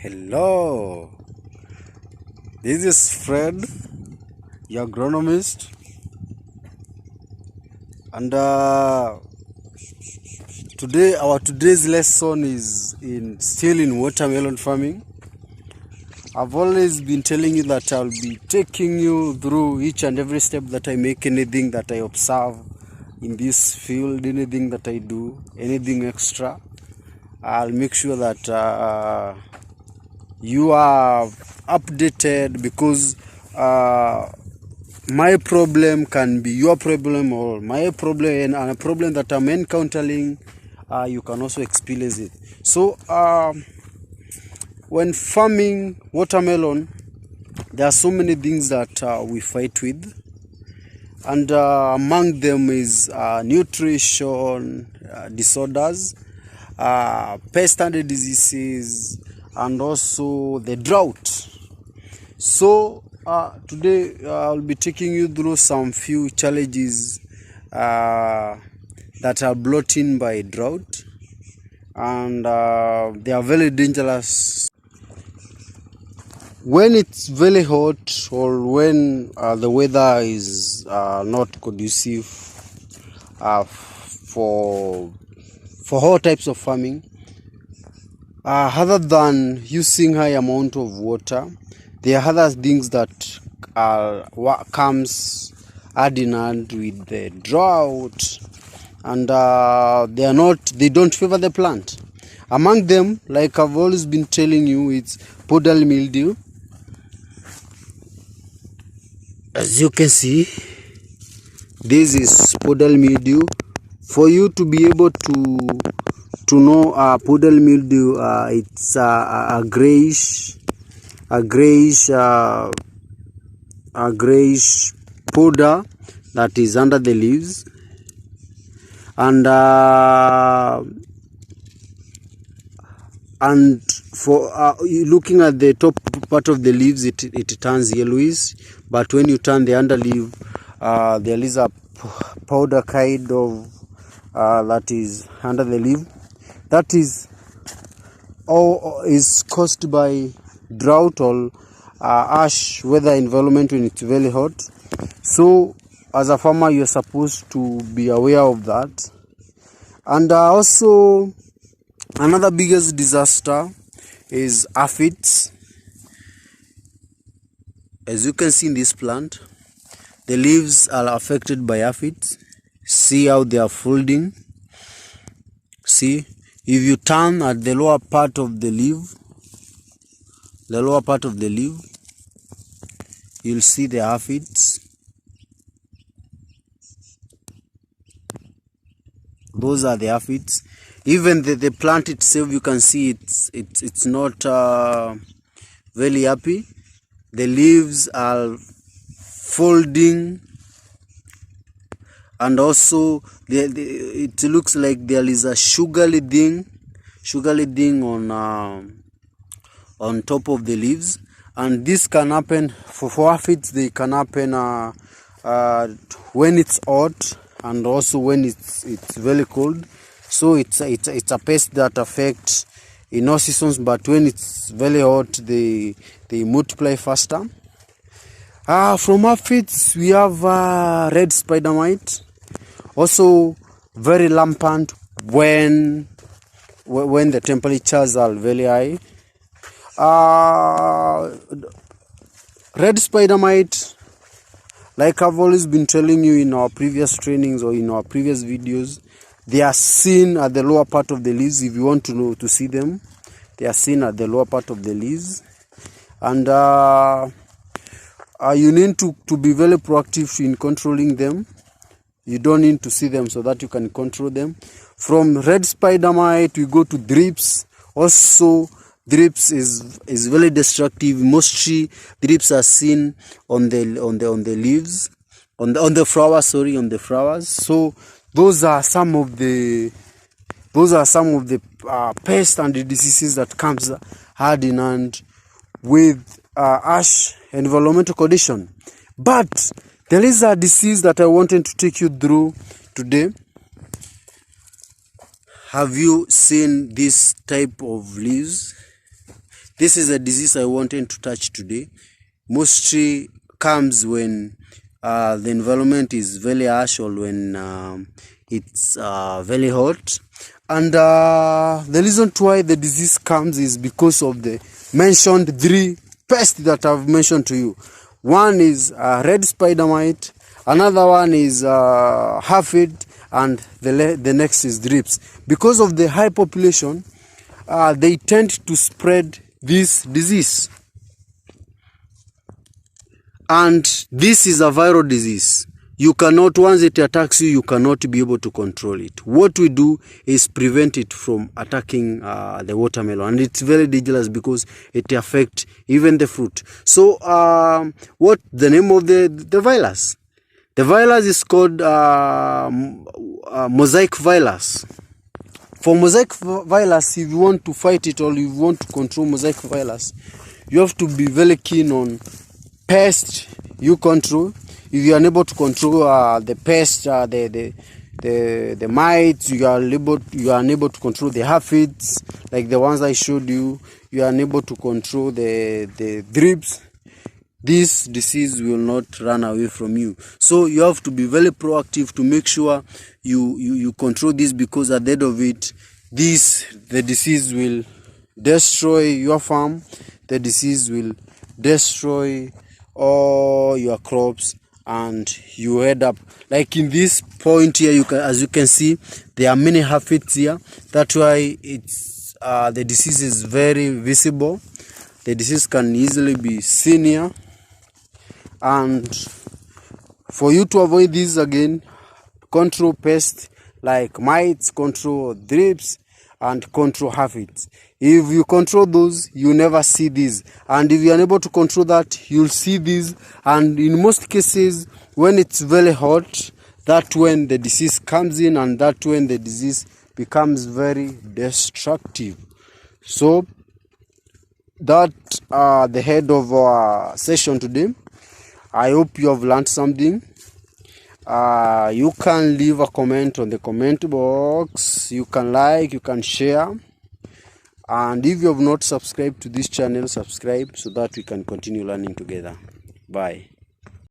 Hello, this is Fred, your agronomist, and today's lesson is still in watermelon farming. I've always been telling you that I'll be taking you through each and every step that I make, anything that I observe in this field, anything that I do, anything extra. I'll make sure that you are updated, because my problem can be your problem, or my problem and a problem that I'm encountering, you can also experience it. So when farming watermelon, there are so many things that we fight with, and among them is nutrition disorders, pest and diseases, and also the drought. So today I'll be taking you through some few challenges that are brought in by drought, and they are very dangerous when it's very hot, or when the weather is not conducive for all types of farming. Other than using high amount of water, there are other things that comes hand in hand with the drought, and they don't favor the plant. Among them, like I've always been telling you, it's powdery mildew. As you can see, this is powdery mildew. For you to be able to know powdery mildew, it's a grayish powder that is under the leaves, and for looking at the top part of the leaves, it turns yellowish, but when you turn the underleaf, there is a powder kind of that is under the leaf. That is caused by drought or harsh weather environment when it's very hot. So as a farmer, you're supposed to be aware of that. And also another biggest disaster is aphids. As you can see in this plant, the leaves are affected by aphids. See how they are folding. See, if you turn at the lower part of the leaf, you'll see the aphids. Those are the aphids. Even the plant itself, you can see it's not very happy. The leaves are folding, and also it looks like there is a sugary thing on top of the leaves. And this can happen for aphids. They can happen when it's hot, and also when it's very cold. So it's a pest that affects in all seasons, but when it's very hot, they multiply faster. From aphids, we have red spider mite, also very rampant when the temperatures are very high. Red spider mite, like I've always been telling you in our previous trainings or in our previous videos, they are seen at the lower part of the leaves. If you want to see them, they are seen at the lower part of the leaves, and you need to be very proactive in controlling them. You don't need to see them so that you can control them. From red spider mite, we go to thrips. Also, thrips is very destructive. Mostly thrips are seen on the leaves, on the flowers. So those are some of the pests and the diseases that comes hand in hand with harsh environmental condition. But there is a disease that I wanted to take you through today. Have you seen this type of leaves? This is a disease I wanted to touch today. Mostly comes when the environment is very harsh, or when it's very hot. And the reason why the disease comes is because of the mentioned 3 pests that I've mentioned to you. One is red spider mite, another one is aphid, and the next is thrips. Because of the high population, they tend to spread this disease. And this is a viral disease. You cannot, once it attacks you, you cannot be able to control it. What we do is prevent it from attacking the watermelon. And it's very dangerous because it affects even the fruit. So what the name of the virus? The virus is called Mosaic virus. For Mosaic virus, if you want to fight it, or you want to control Mosaic virus, you have to be very keen on pest you control. If you are unable to control the pest, the mites, you are unable to control the aphids, like the ones I showed you. You are unable to control the thrips. This disease will not run away from you. So you have to be very proactive to make sure you control this, because at the end of it, the disease will destroy your farm. The disease will destroy all your crops, and you end up like in this point here. As you can see, there are many aphids here. That's why it's the disease is very visible. The disease can easily be seen here. And for you to avoid this, again, control pests like mites, control thrips, and control aphids. If you control those, you never see these. And if you are unable to control that, you'll see these. And in most cases, when it's very hot, that's when the disease comes in, and that's when the disease becomes very destructive. So that's the head of our session today. I hope you have learned something. You can leave a comment on the comment box. You can like, you can share. And if you have not subscribed to this channel, subscribe so that we can continue learning together. Bye.